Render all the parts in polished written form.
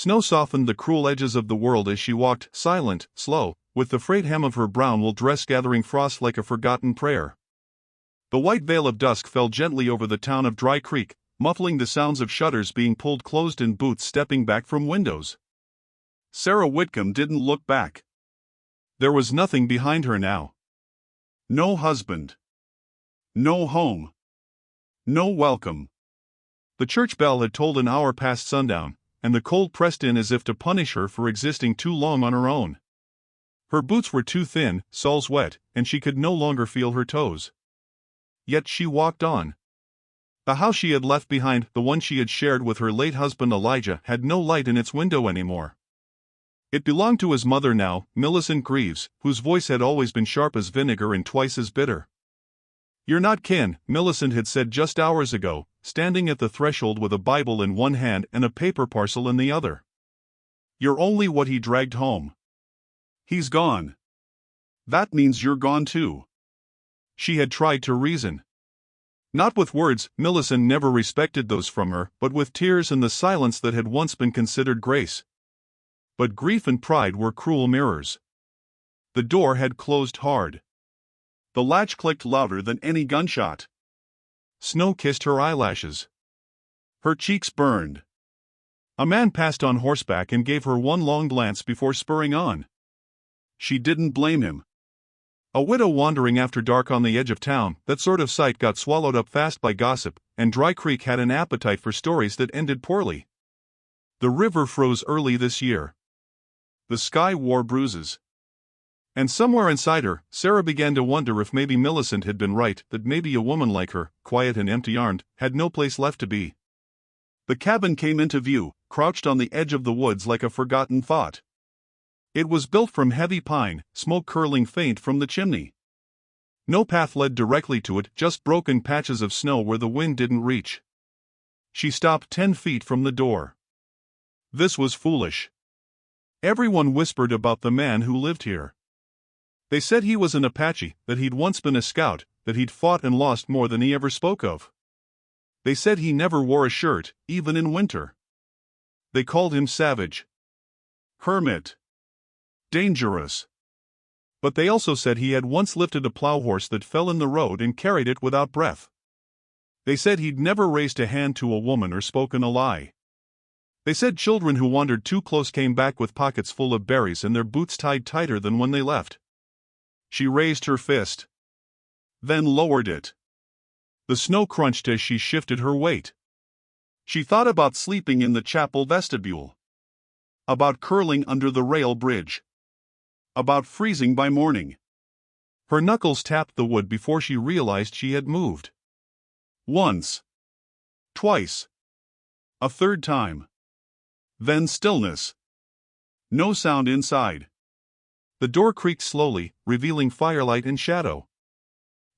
Snow softened the cruel edges of the world as she walked, silent, slow, with the frayed hem of her brown wool dress gathering frost like a forgotten prayer. The white veil of dusk fell gently over the town of Dry Creek, muffling the sounds of shutters being pulled closed and boots stepping back from windows. Sarah Whitcomb didn't look back. There was nothing behind her now. No husband. No home. No welcome. The church bell had tolled an hour past sundown, and the cold pressed in as if to punish her for existing too long on her own. Her boots were too thin, soles wet, and she could no longer feel her toes. Yet she walked on. The house she had left behind, the one she had shared with her late husband Elijah, had no light in its window anymore. It belonged to his mother now, Millicent Greaves, whose voice had always been sharp as vinegar and twice as bitter. "You're not kin," Millicent had said just hours ago, standing at the threshold with a Bible in one hand and a paper parcel in the other. "You're only what he dragged home. He's gone. That means you're gone too." She had tried to reason. Not with words, Millicent never respected those from her, but with tears and the silence that had once been considered grace. But grief and pride were cruel mirrors. The door had closed hard. The latch clicked louder than any gunshot. Snow kissed her eyelashes. Her cheeks burned. A man passed on horseback and gave her one long glance before spurring on. She didn't blame him. A widow wandering after dark on the edge of town, that sort of sight got swallowed up fast by gossip, and Dry Creek had an appetite for stories that ended poorly. The river froze early this year. The sky wore bruises. And somewhere inside her, Sarah began to wonder if maybe Millicent had been right, that maybe a woman like her, quiet and empty-armed, had no place left to be. The cabin came into view, crouched on the edge of the woods like a forgotten thought. It was built from heavy pine, smoke curling faint from the chimney. No path led directly to it, just broken patches of snow where the wind didn't reach. She stopped 10 feet from the door. This was foolish. Everyone whispered about the man who lived here. They said he was an Apache, that he'd once been a scout, that he'd fought and lost more than he ever spoke of. They said he never wore a shirt, even in winter. They called him savage. Hermit. Dangerous. But they also said he had once lifted a plow horse that fell in the road and carried it without breath. They said he'd never raised a hand to a woman or spoken a lie. They said children who wandered too close came back with pockets full of berries and their boots tied tighter than when they left. She raised her fist. Then lowered it. The snow crunched as she shifted her weight. She thought about sleeping in the chapel vestibule. About curling under the rail bridge. About freezing by morning. Her knuckles tapped the wood before she realized she had moved. Once. Twice. A third time. Then stillness. No sound inside. The door creaked slowly, revealing firelight and shadow.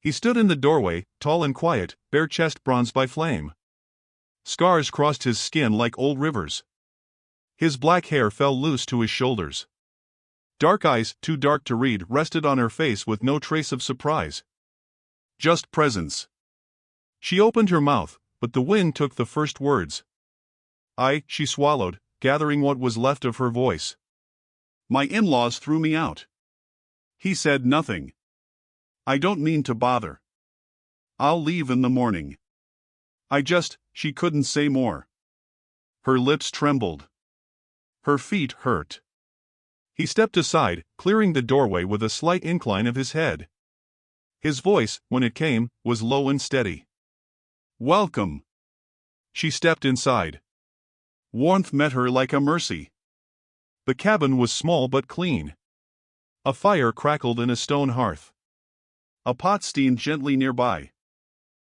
He stood in the doorway, tall and quiet, bare chest bronzed by flame. Scars crossed his skin like old rivers. His black hair fell loose to his shoulders. Dark eyes, too dark to read, rested on her face with no trace of surprise. Just presence. She opened her mouth, but the wind took the first words. She swallowed, gathering what was left of her voice. My in-laws threw me out. He said nothing. I don't mean to bother. I'll leave in the morning. She couldn't say more. Her lips trembled. Her feet hurt. He stepped aside, clearing the doorway with a slight incline of his head. His voice, when it came, was low and steady. Welcome. She stepped inside. Warmth met her like a mercy. The cabin was small but clean. A fire crackled in a stone hearth. A pot steamed gently nearby.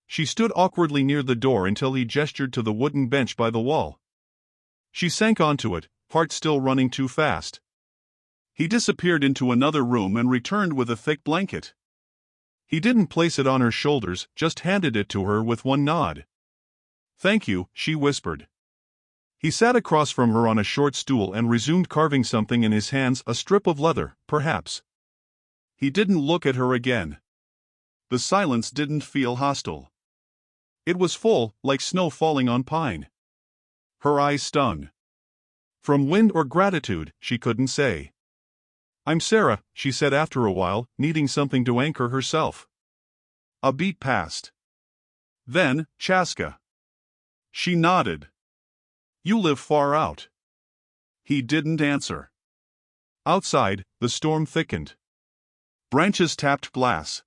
She stood awkwardly near the door until he gestured to the wooden bench by the wall. She sank onto it, heart still running too fast. He disappeared into another room and returned with a thick blanket. He didn't place it on her shoulders, just handed it to her with one nod. Thank you, she whispered. He sat across from her on a short stool and resumed carving something in his hands, a strip of leather, perhaps. He didn't look at her again. The silence didn't feel hostile. It was full, like snow falling on pine. Her eyes stung. From wind or gratitude, she couldn't say. I'm Sarah, she said after a while, needing something to anchor herself. A beat passed. Then, Chaska. She nodded. You live far out. He didn't answer. Outside, the storm thickened. Branches tapped glass.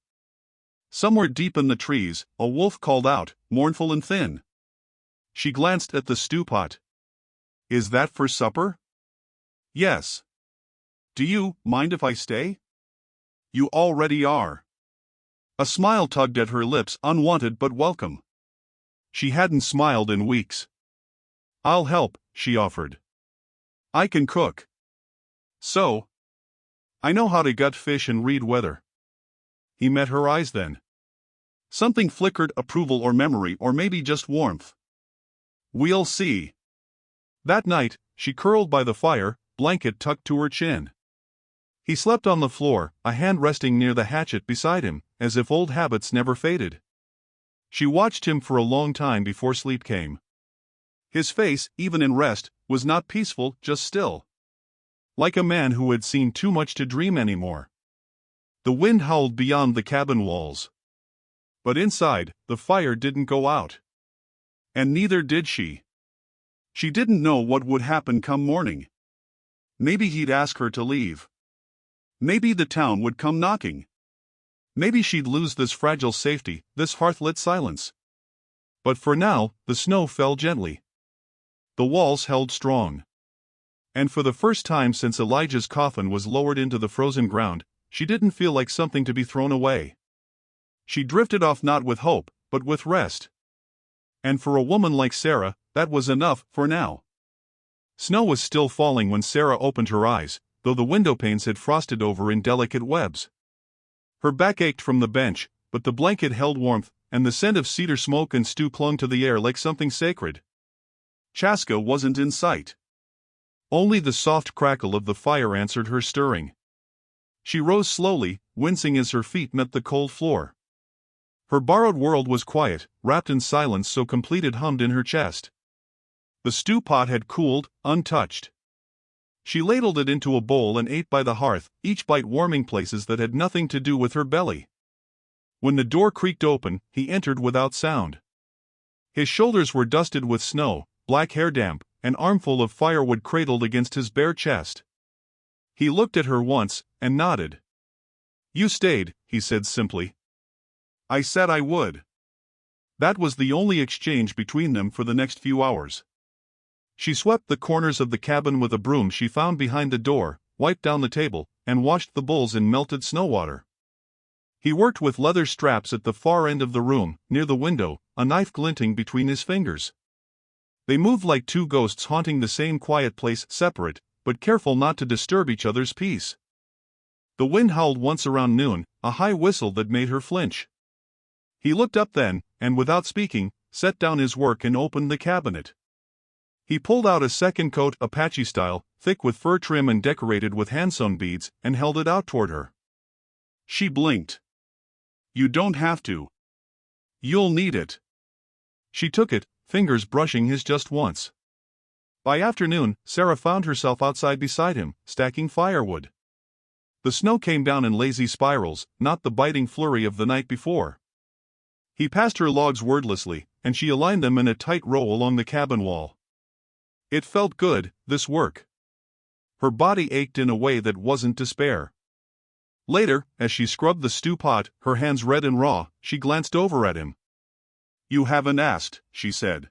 Somewhere deep in the trees, a wolf called out, mournful and thin. She glanced at the stew pot. Is that for supper? Yes. Do you mind if I stay? You already are. A smile tugged at her lips, unwanted but welcome. She hadn't smiled in weeks. I'll help, she offered. I can cook. So? I know how to gut fish and read weather. He met her eyes then. Something flickered, approval or memory or maybe just warmth. We'll see. That night, she curled by the fire, blanket tucked to her chin. He slept on the floor, a hand resting near the hatchet beside him, as if old habits never faded. She watched him for a long time before sleep came. His face, even in rest, was not peaceful, just still. Like a man who had seen too much to dream anymore. The wind howled beyond the cabin walls. But inside, the fire didn't go out. And neither did she. She didn't know what would happen come morning. Maybe he'd ask her to leave. Maybe the town would come knocking. Maybe she'd lose this fragile safety, this hearth-lit silence. But for now, the snow fell gently. The walls held strong. And for the first time since Elijah's coffin was lowered into the frozen ground, she didn't feel like something to be thrown away. She drifted off not with hope, but with rest. And for a woman like Sarah, that was enough for now. Snow was still falling when Sarah opened her eyes, though the window panes had frosted over in delicate webs. Her back ached from the bench, but the blanket held warmth, and the scent of cedar smoke and stew clung to the air like something sacred. Chaska wasn't in sight. Only the soft crackle of the fire answered her stirring. She rose slowly, wincing as her feet met the cold floor. Her borrowed world was quiet, wrapped in silence so complete it hummed in her chest. The stew pot had cooled, untouched. She ladled it into a bowl and ate by the hearth, each bite warming places that had nothing to do with her belly. When the door creaked open, he entered without sound. His shoulders were dusted with snow, black hair damp, an armful of firewood cradled against his bare chest. He looked at her once, and nodded. You stayed, he said simply. I said I would. That was the only exchange between them for the next few hours. She swept the corners of the cabin with a broom she found behind the door, wiped down the table, and washed the bowls in melted snow water. He worked with leather straps at the far end of the room, near the window, a knife glinting between his fingers. They moved like two ghosts haunting the same quiet place, separate, but careful not to disturb each other's peace. The wind howled once around noon, a high whistle that made her flinch. He looked up then, and without speaking, set down his work and opened the cabinet. He pulled out a second coat, Apache style, thick with fur trim and decorated with hand-sewn beads, and held it out toward her. She blinked. You don't have to. You'll need it. She took it, fingers brushing his just once. By afternoon, Sarah found herself outside beside him, stacking firewood. The snow came down in lazy spirals, not the biting flurry of the night before. He passed her logs wordlessly, and she aligned them in a tight row along the cabin wall. It felt good, this work. Her body ached in a way that wasn't despair. Later, as she scrubbed the stew pot, her hands red and raw, she glanced over at him. You haven't asked, she said.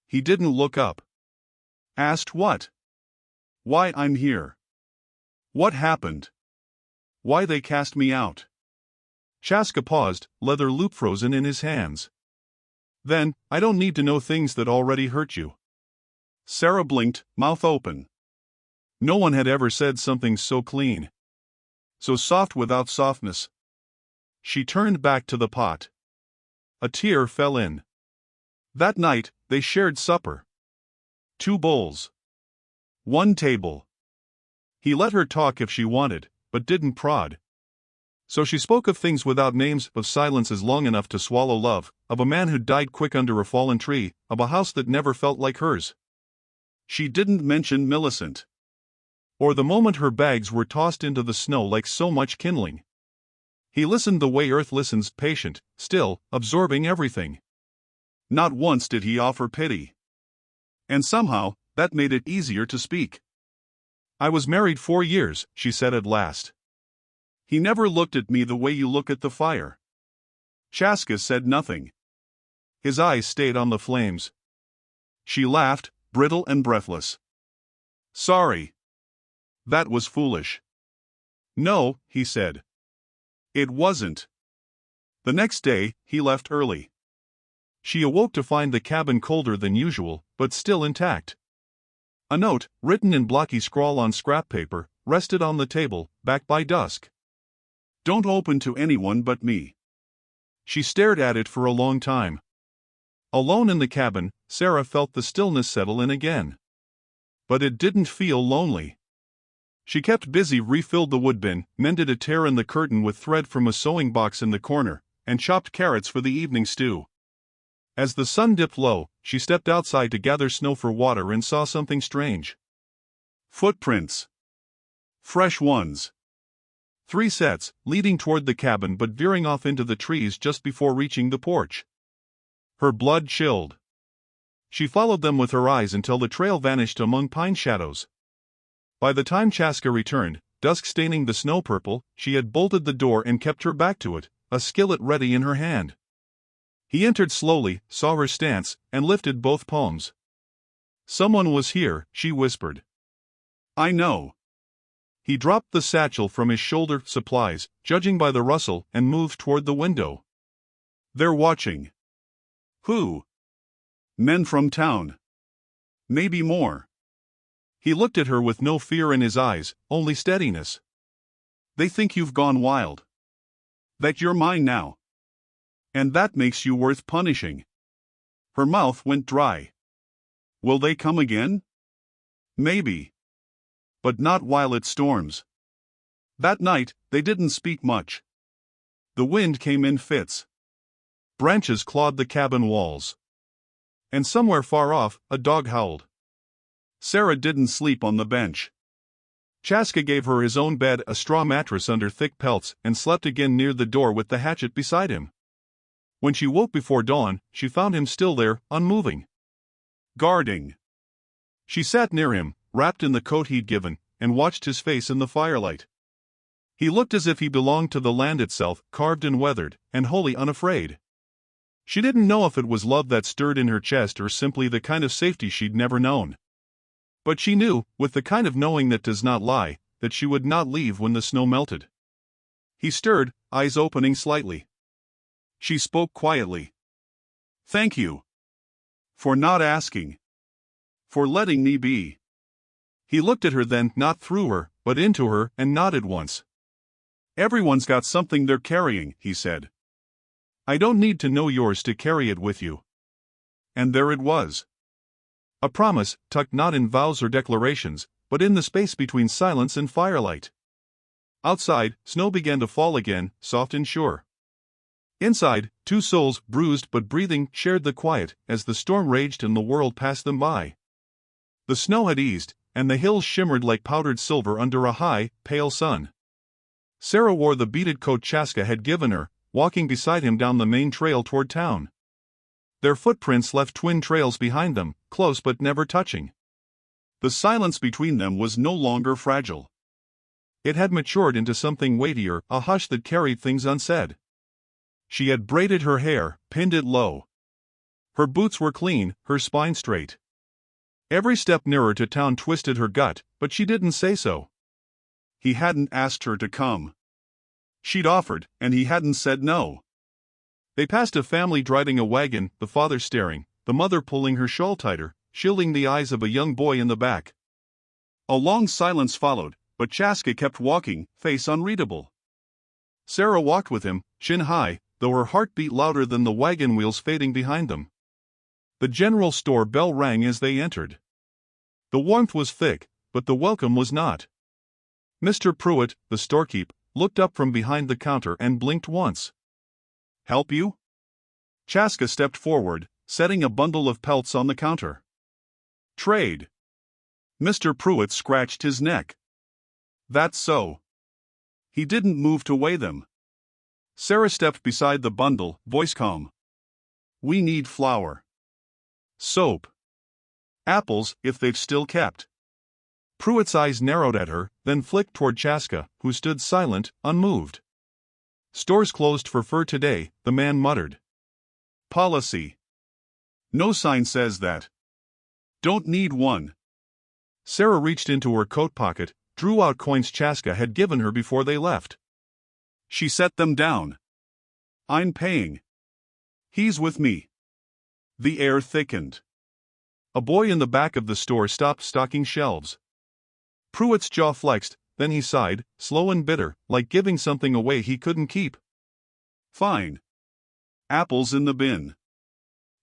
He didn't look up. Asked what? Why I'm here. What happened? Why they cast me out. Chaska paused, leather loop frozen in his hands. Then, I don't need to know things that already hurt you. Sarah blinked, mouth open. No one had ever said something so clean. So soft without softness. She turned back to the pot. A tear fell in. That night, they shared supper. 2 bowls. 1 table. He let her talk if she wanted, but didn't prod. So she spoke of things without names, of silences long enough to swallow love, of a man who died quick under a fallen tree, of a house that never felt like hers. She didn't mention Millicent. Or the moment her bags were tossed into the snow like so much kindling. He listened the way Earth listens, patient, still, absorbing everything. Not once did he offer pity. And somehow, that made it easier to speak. I was married 4 years, she said at last. He never looked at me the way you look at the fire. Chaska said nothing. His eyes stayed on the flames. She laughed, brittle and breathless. Sorry. That was foolish. No, he said. It wasn't. The next day, he left early. She awoke to find the cabin colder than usual, but still intact. A note, written in blocky scrawl on scrap paper, rested on the table, back by dusk. Don't open to anyone but me. She stared at it for a long time. Alone in the cabin, Sarah felt the stillness settle in again. But it didn't feel lonely. She kept busy, refilled the woodbin, mended a tear in the curtain with thread from a sewing box in the corner, and chopped carrots for the evening stew. As the sun dipped low, she stepped outside to gather snow for water and saw something strange. Footprints. Fresh ones. 3 sets, leading toward the cabin but veering off into the trees just before reaching the porch. Her blood chilled. She followed them with her eyes until the trail vanished among pine shadows. By the time Chaska returned, dusk staining the snow purple, she had bolted the door and kept her back to it, a skillet ready in her hand. He entered slowly, saw her stance, and lifted both palms. Someone was here, she whispered. I know. He dropped the satchel from his shoulder, supplies, judging by the rustle, and moved toward the window. They're watching. Who? Men from town. Maybe more. He looked at her with no fear in his eyes, only steadiness. They think you've gone wild. That you're mine now. And that makes you worth punishing. Her mouth went dry. Will they come again? Maybe. But not while it storms. That night, they didn't speak much. The wind came in fits. Branches clawed the cabin walls. And somewhere far off, a dog howled. Sarah didn't sleep on the bench. Chaska gave her his own bed, a straw mattress under thick pelts, and slept again near the door with the hatchet beside him. When she woke before dawn, she found him still there, unmoving. Guarding. She sat near him, wrapped in the coat he'd given, and watched his face in the firelight. He looked as if he belonged to the land itself, carved and weathered, and wholly unafraid. She didn't know if it was love that stirred in her chest or simply the kind of safety she'd never known. But she knew, with the kind of knowing that does not lie, that she would not leave when the snow melted. He stirred, eyes opening slightly. She spoke quietly. Thank you. For not asking. For letting me be. He looked at her then, not through her, but into her, and nodded once. Everyone's got something they're carrying, he said. I don't need to know yours to carry it with you. And there it was. A promise, tucked not in vows or declarations, but in the space between silence and firelight. Outside, snow began to fall again, soft and sure. Inside, 2 souls, bruised but breathing, shared the quiet, as the storm raged and the world passed them by. The snow had eased, and the hills shimmered like powdered silver under a high, pale sun. Sarah wore the beaded coat Chaska had given her, walking beside him down the main trail toward town. Their footprints left twin trails behind them, close but never touching. The silence between them was no longer fragile. It had matured into something weightier, a hush that carried things unsaid. She had braided her hair, pinned it low. Her boots were clean, her spine straight. Every step nearer to town twisted her gut, but she didn't say so. He hadn't asked her to come. She'd offered, and he hadn't said no. They passed a family driving a wagon, the father staring, the mother pulling her shawl tighter, shielding the eyes of a young boy in the back. A long silence followed, but Chaska kept walking, face unreadable. Sarah walked with him, chin high, though her heart beat louder than the wagon wheels fading behind them. The general store bell rang as they entered. The warmth was thick, but the welcome was not. Mr. Pruitt, the storekeep, looked up from behind the counter and blinked once. Help you? Chaska stepped forward, setting a bundle of pelts on the counter. Trade. Mr. Pruitt scratched his neck. That's so. He didn't move to weigh them. Sarah stepped beside the bundle, voice calm. We need flour. Soap. Apples, if they've still kept. Pruitt's eyes narrowed at her, then flicked toward Chaska, who stood silent, unmoved. Stores closed for fur today, the man muttered. Policy. No sign says that. Don't need one. Sarah reached into her coat pocket, drew out coins Chaska had given her before they left. She set them down. I'm paying. He's with me. The air thickened. A boy in the back of the store stopped stocking shelves. Pruitt's jaw flexed, then he sighed, slow and bitter, like giving something away he couldn't keep. Fine. Apples in the bin.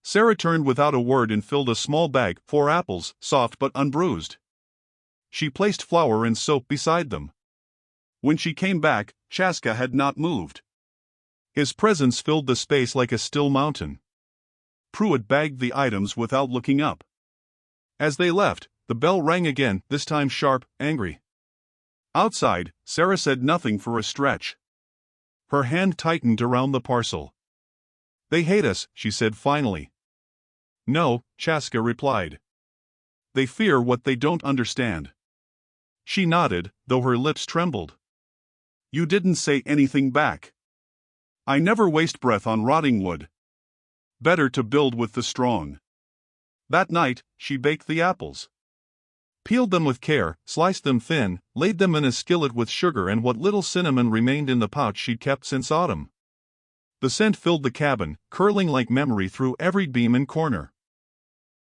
Sarah turned without a word and filled a small bag, 4 apples, soft but unbruised. She placed flour and soap beside them. When she came back, Chaska had not moved. His presence filled the space like a still mountain. Pruitt bagged the items without looking up. As they left, the bell rang again, this time sharp, angry. Outside, Sarah said nothing for a stretch. Her hand tightened around the parcel. They hate us, she said finally. No, Chaska replied. They fear what they don't understand. She nodded, though her lips trembled. You didn't say anything back. I never waste breath on rotting wood. Better to build with the strong. That night, she baked the apples. Peeled them with care, sliced them thin, laid them in a skillet with sugar and what little cinnamon remained in the pouch she'd kept since autumn. The scent filled the cabin, curling like memory through every beam and corner.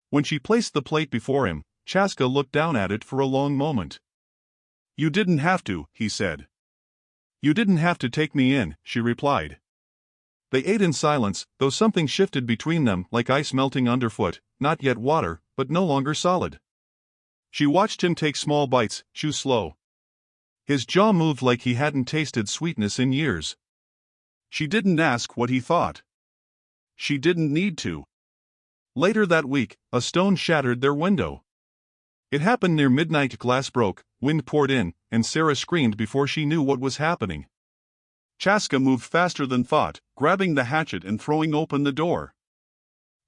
When she placed the plate before him, Chaska looked down at it for a long moment. You didn't have to, he said. You didn't have to take me in, she replied. They ate in silence, though something shifted between them like ice melting underfoot, not yet water, but no longer solid. She watched him take small bites, chew slow. His jaw moved like he hadn't tasted sweetness in years. She didn't ask what he thought. She didn't need to. Later that week, a stone shattered their window. It happened near midnight. Glass broke, wind poured in, and Sarah screamed before she knew what was happening. Chaska moved faster than thought, grabbing the hatchet and throwing open the door.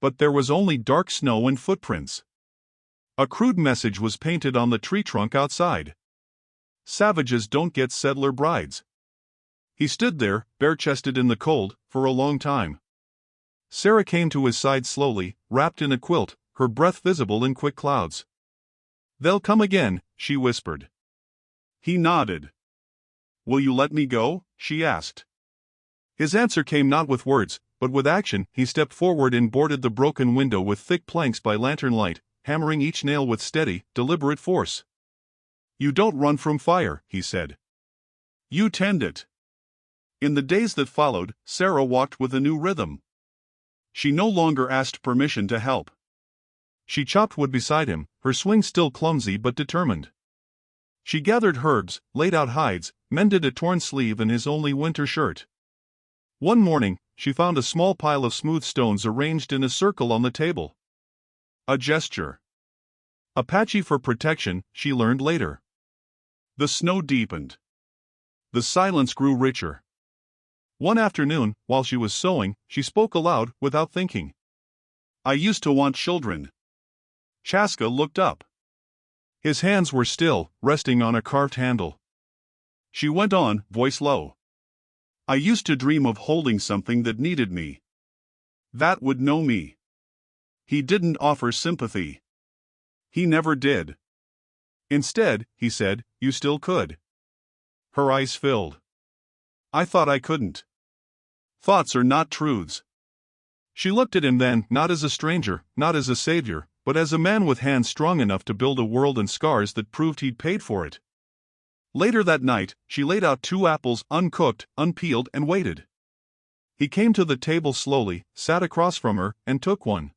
But there was only dark snow and footprints. A crude message was painted on the tree trunk outside. Savages don't get settler brides. He stood there, bare-chested in the cold, for a long time. Sarah came to his side slowly, wrapped in a quilt, her breath visible in quick clouds. They'll come again, she whispered. He nodded. Will you let me go? She asked. His answer came not with words, but with action. He stepped forward and boarded the broken window with thick planks by lantern light, hammering each nail with steady, deliberate force. You don't run from fire, he said. You tend it. In the days that followed, Sarah walked with a new rhythm. She no longer asked permission to help. She chopped wood beside him, her swing still clumsy but determined. She gathered herbs, laid out hides, mended a torn sleeve in his only winter shirt. One morning, she found a small pile of smooth stones arranged in a circle on the table. A gesture. Apache for protection, she learned later. The snow deepened. The silence grew richer. One afternoon, while she was sewing, she spoke aloud, without thinking. I used to want children. Chaska looked up. His hands were still, resting on a carved handle. She went on, voice low. I used to dream of holding something that needed me. That would know me. He didn't offer sympathy. He never did. Instead, he said, you still could. Her eyes filled. I thought I couldn't. Thoughts are not truths. She looked at him then, not as a stranger, not as a savior, but as a man with hands strong enough to build a world and scars that proved he'd paid for it. Later that night, she laid out 2 apples, uncooked, unpeeled, and waited. He came to the table slowly, sat across from her, and took one.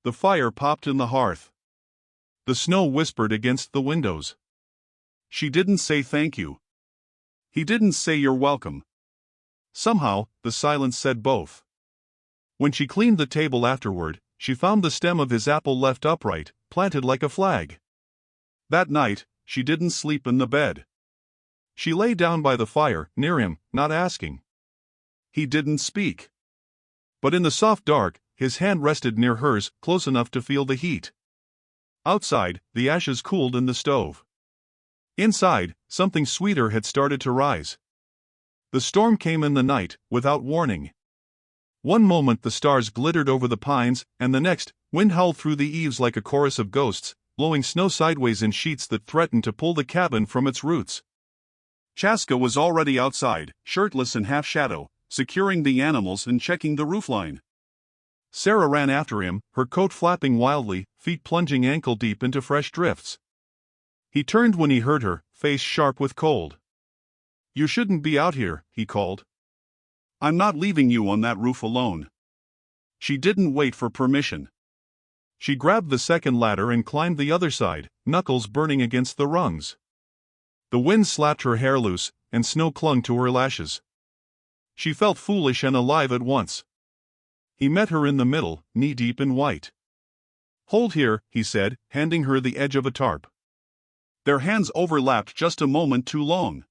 The fire popped in the hearth. The snow whispered against the windows. She didn't say thank you. He didn't say you're welcome. Somehow, the silence said both. When she cleaned the table afterward, she found the stem of his apple left upright, planted like a flag. That night, she didn't sleep in the bed. She lay down by the fire, near him, not asking. He didn't speak. But in the soft dark, his hand rested near hers, close enough to feel the heat. Outside, the ashes cooled in the stove. Inside, something sweeter had started to rise. The storm came in the night, without warning. One moment the stars glittered over the pines, and the next, wind howled through the eaves like a chorus of ghosts, blowing snow sideways in sheets that threatened to pull the cabin from its roots. Chaska was already outside, shirtless and half-shadow, securing the animals and checking the roofline. Sarah ran after him, her coat flapping wildly, feet plunging ankle-deep into fresh drifts. He turned when he heard her, face sharp with cold. "You shouldn't be out here," he called. "I'm not leaving you on that roof alone." She didn't wait for permission. She grabbed the second ladder and climbed the other side, knuckles burning against the rungs. The wind slapped her hair loose, and snow clung to her lashes. She felt foolish and alive at once. He met her in the middle, knee-deep in white. "Hold here," he said, handing her the edge of a tarp. Their hands overlapped just a moment too long.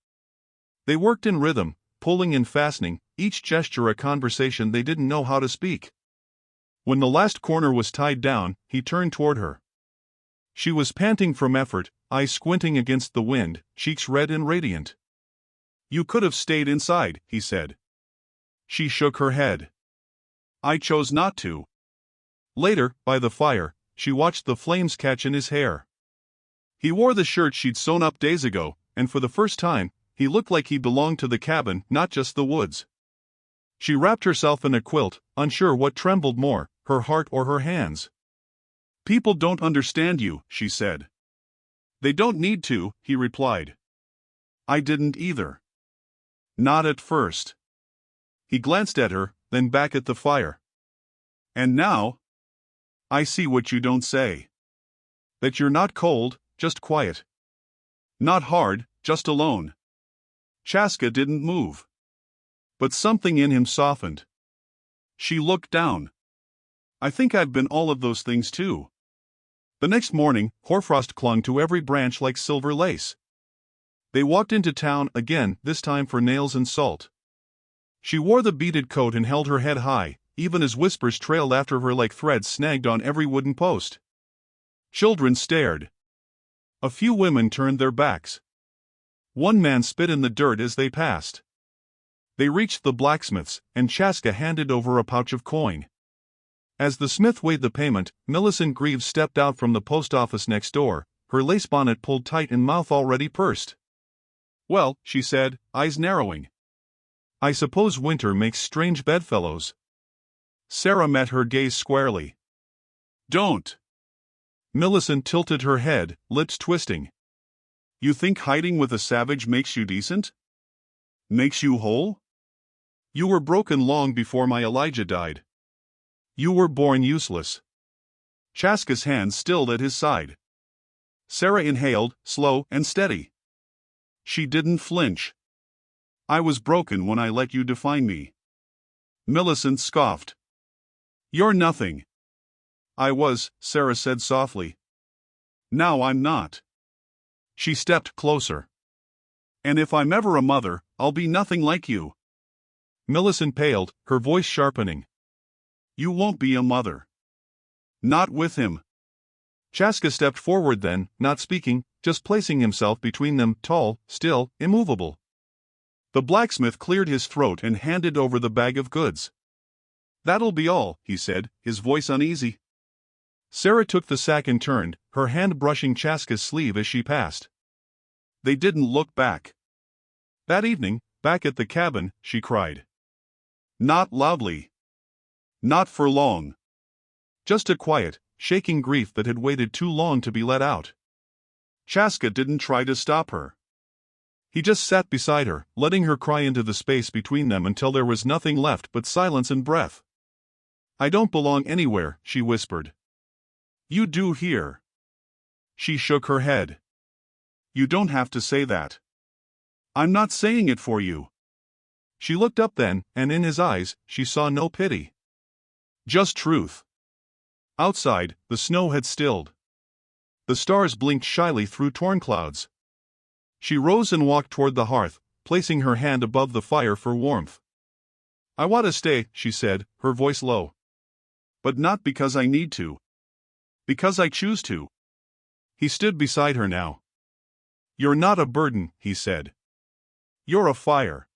They worked in rhythm, pulling and fastening, each gesture a conversation they didn't know how to speak. When the last corner was tied down, he turned toward her. She was panting from effort, eyes squinting against the wind, cheeks red and radiant. "You could have stayed inside," he said. She shook her head. "I chose not to." Later, by the fire, she watched the flames catch in his hair. He wore the shirt she'd sewn up days ago, and for the first time, he looked like he belonged to the cabin, not just the woods. She wrapped herself in a quilt, unsure what trembled more, her heart or her hands. "People don't understand you," she said. "They don't need to," he replied. "I didn't either. Not at first." He glanced at her, then back at the fire. "And now? I see what you don't say. That you're not cold, just quiet. Not hard, just alone." Chaska didn't move. But something in him softened. She looked down. "I think I've been all of those things too." The next morning, hoarfrost clung to every branch like silver lace. They walked into town again, this time for nails and salt. She wore the beaded coat and held her head high, even as whispers trailed after her like threads snagged on every wooden post. Children stared. A few women turned their backs. One man spit in the dirt as they passed. They reached the blacksmith's, and Chaska handed over a pouch of coin. As the smith weighed the payment, Millicent Greaves stepped out from the post office next door, her lace bonnet pulled tight and mouth already pursed. "Well," she said, eyes narrowing. "I suppose winter makes strange bedfellows." Sarah met her gaze squarely. "Don't." Millicent tilted her head, lips twisting. "You think hiding with a savage makes you decent? Makes you whole? You were broken long before my Elijah died. You were born useless." Chaska's hand stilled at his side. Sarah inhaled, slow and steady. She didn't flinch. "I was broken when I let you define me." Millicent scoffed. "You're nothing." "I was," Sarah said softly. "Now I'm not." She stepped closer. "And if I'm ever a mother, I'll be nothing like you." Millicent paled, her voice sharpening. "You won't be a mother. Not with him." Chaska stepped forward then, not speaking, just placing himself between them, tall, still, immovable. The blacksmith cleared his throat and handed over the bag of goods. "That'll be all," he said, his voice uneasy. Sarah took the sack and turned, her hand brushing Chaska's sleeve as she passed. They didn't look back. That evening, back at the cabin, she cried. Not loudly. Not for long. Just a quiet, shaking grief that had waited too long to be let out. Chaska didn't try to stop her. He just sat beside her, letting her cry into the space between them until there was nothing left but silence and breath. "I don't belong anywhere," she whispered. "You do here." She shook her head. "You don't have to say that. I'm not saying it for you." She looked up then, and in his eyes, she saw no pity. Just truth. Outside, the snow had stilled. The stars blinked shyly through torn clouds. She rose and walked toward the hearth, placing her hand above the fire for warmth. "I want to stay," she said, her voice low. "But not because I need to. Because I choose to." He stood beside her now. "You're not a burden," he said. "You're a fire.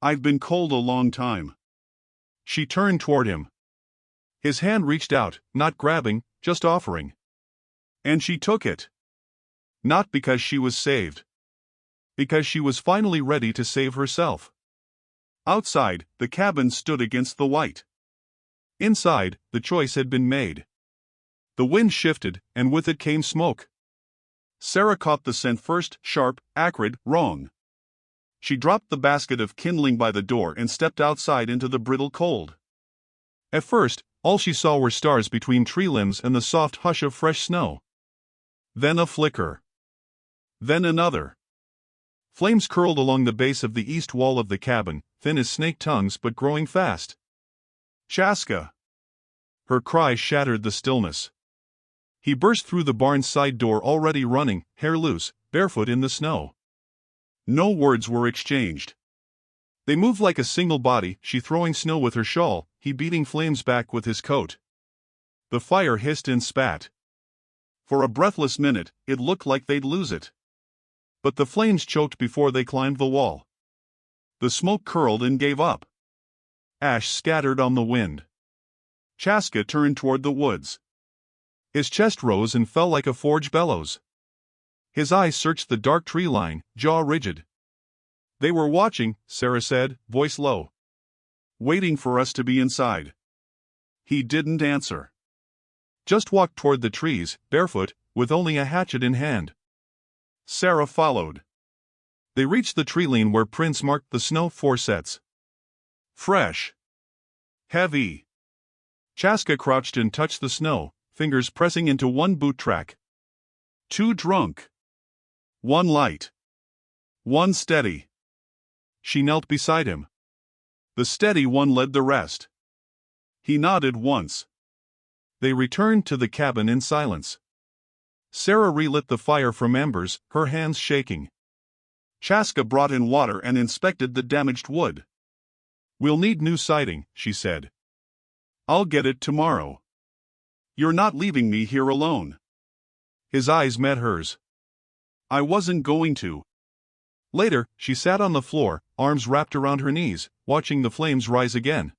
I've been cold a long time." She turned toward him. His hand reached out, not grabbing, just offering. And she took it. Not because she was saved. Because she was finally ready to save herself. Outside, the cabin stood against the white. Inside, the choice had been made. The wind shifted, and with it came smoke. Sarah caught the scent first, sharp, acrid, wrong. She dropped the basket of kindling by the door and stepped outside into the brittle cold. At first, all she saw were stars between tree limbs and the soft hush of fresh snow. Then a flicker. Then another. Flames curled along the base of the east wall of the cabin, thin as snake tongues but growing fast. "Chaska!" Her cry shattered the stillness. He burst through the barn's side door already running, hair loose, barefoot in the snow. No words were exchanged. They moved like a single body, she throwing snow with her shawl, he beating flames back with his coat. The fire hissed and spat. For a breathless minute, it looked like they'd lose it. But the flames choked before they climbed the wall. The smoke curled and gave up. Ash scattered on the wind. Chaska turned toward the woods. His chest rose and fell like a forge bellows. His eyes searched the dark tree line, jaw rigid. "They were watching," Sarah said, voice low. "Waiting for us to be inside." He didn't answer. Just walked toward the trees, barefoot, with only a hatchet in hand. Sarah followed. They reached the tree line where prints marked the snow 4 sets. Fresh. Heavy. Chaska crouched and touched the snow, fingers pressing into one boot track. 2 drunk. 1 light. 1 steady. She knelt beside him. The steady one led the rest. He nodded once. They returned to the cabin in silence. Sarah relit the fire from embers, her hands shaking. Chaska brought in water and inspected the damaged wood. "We'll need new siding," she said. "I'll get it tomorrow." "You're not leaving me here alone." His eyes met hers. "I wasn't going to." Later, she sat on the floor, arms wrapped around her knees, watching the flames rise again.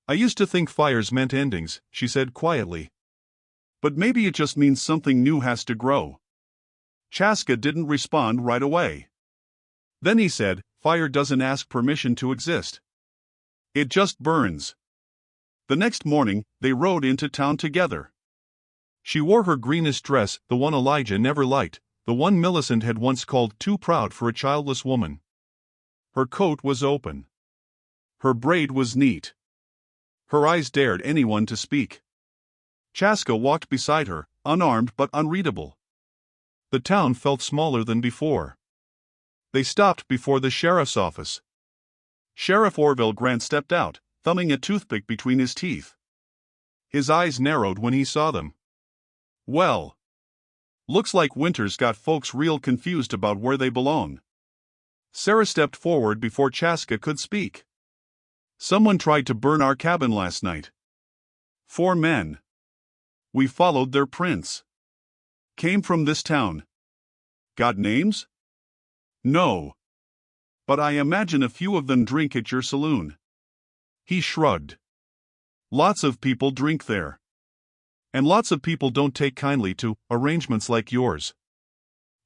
"I used to think fires meant endings," she said quietly. "But maybe it just means something new has to grow." Chaska didn't respond right away. Then he said, "Fire doesn't ask permission to exist. It just burns." The next morning, they rode into town together. She wore her greenest dress, the one Elijah never liked, the one Millicent had once called too proud for a childless woman. Her coat was open. Her braid was neat. Her eyes dared anyone to speak. Chaska walked beside her, unarmed but unreadable. The town felt smaller than before. They stopped before the sheriff's office. Sheriff Orville Grant stepped out, thumbing a toothpick between his teeth. His eyes narrowed when he saw them. "Well, looks like winter's got folks real confused about where they belong." Sarah stepped forward before Chaska could speak. "Someone tried to burn our cabin last night. 4 men. We followed their prints. Came from this town. Got names?" "No. But I imagine a few of them drink at your saloon." He shrugged. "Lots of people drink there. And lots of people don't take kindly to arrangements like yours."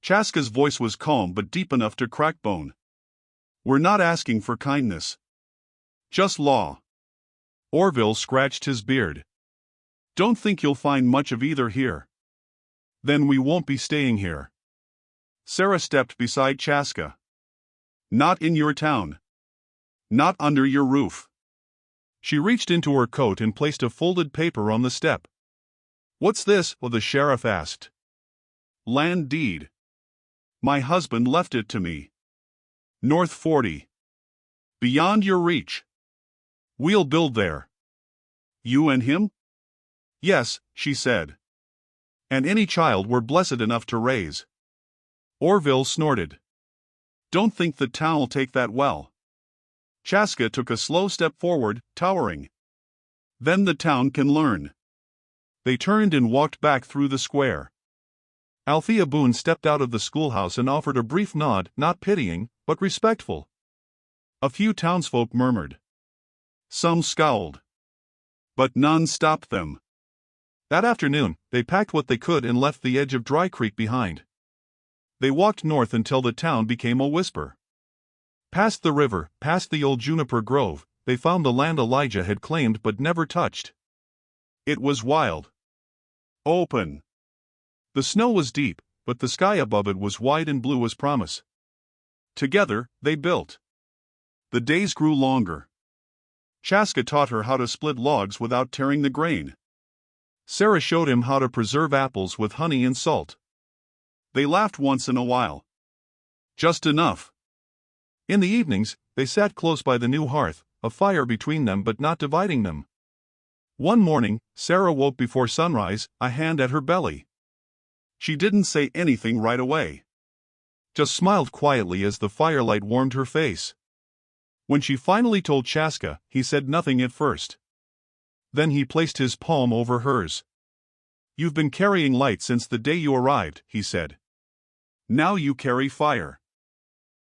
Chaska's voice was calm but deep enough to crack bone. "We're not asking for kindness. Just law." Orville scratched his beard. "Don't think you'll find much of either here." "Then we won't be staying here." Sarah stepped beside Chaska. "Not in your town. Not under your roof." She reached into her coat and placed a folded paper on the step. "What's this?" the sheriff asked. "Land deed. My husband left it to me. North 40. Beyond your reach. We'll build there." "You and him?" "Yes," she said. and any child we're blessed enough to raise. Orville snorted. Don't think the town'll take that well. Chaska took a slow step forward, towering. Then the town can learn. They turned and walked back through the square. Althea Boone stepped out of the schoolhouse and offered a brief nod, not pitying, but respectful. A few townsfolk murmured. Some scowled. But none stopped them. That afternoon, they packed what they could and left the edge of Dry Creek behind. They walked north until the town became a whisper. Past the river, past the old juniper grove, they found the land Elijah had claimed but never touched. It was wild. Open. The snow was deep, but the sky above it was wide and blue as promise. Together, they built. The days grew longer. Chaska taught her how to split logs without tearing the grain. Sarah showed him how to preserve apples with honey and salt. They laughed once in a while. Just enough. In the evenings, they sat close by the new hearth, a fire between them but not dividing them. One morning, Sarah woke before sunrise, a hand at her belly. She didn't say anything right away. Just smiled quietly as the firelight warmed her face. When she finally told Chaska, he said nothing at first. Then he placed his palm over hers. You've been carrying light since the day you arrived, he said. Now you carry fire.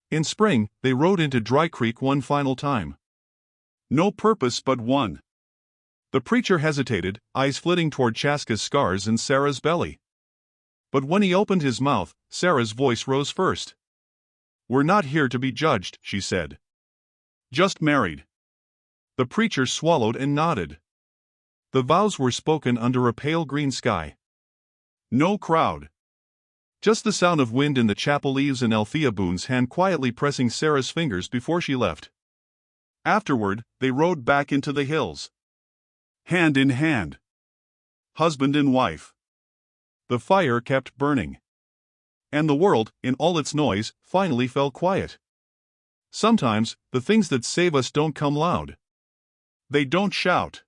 In spring, they rode into Dry Creek one final time. No purpose but one. The preacher hesitated, eyes flitting toward Chaska's scars and Sarah's belly. But when he opened his mouth, Sarah's voice rose first. We're not here to be judged, she said. Just married. The preacher swallowed and nodded. The vows were spoken under a pale green sky. No crowd. Just the sound of wind in the chapel eaves and Althea Boone's hand quietly pressing Sarah's fingers before she left. Afterward, they rode back into the hills. Hand in hand. Husband and wife. The fire kept burning. And the world, in all its noise, finally fell quiet. Sometimes, the things that save us don't come loud. They don't shout.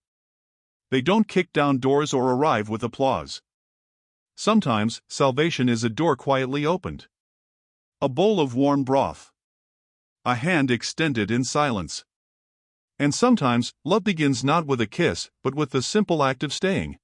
They don't kick down doors or arrive with applause. Sometimes, salvation is a door quietly opened. A bowl of warm broth. A hand extended in silence. And sometimes, love begins not with a kiss, but with the simple act of staying.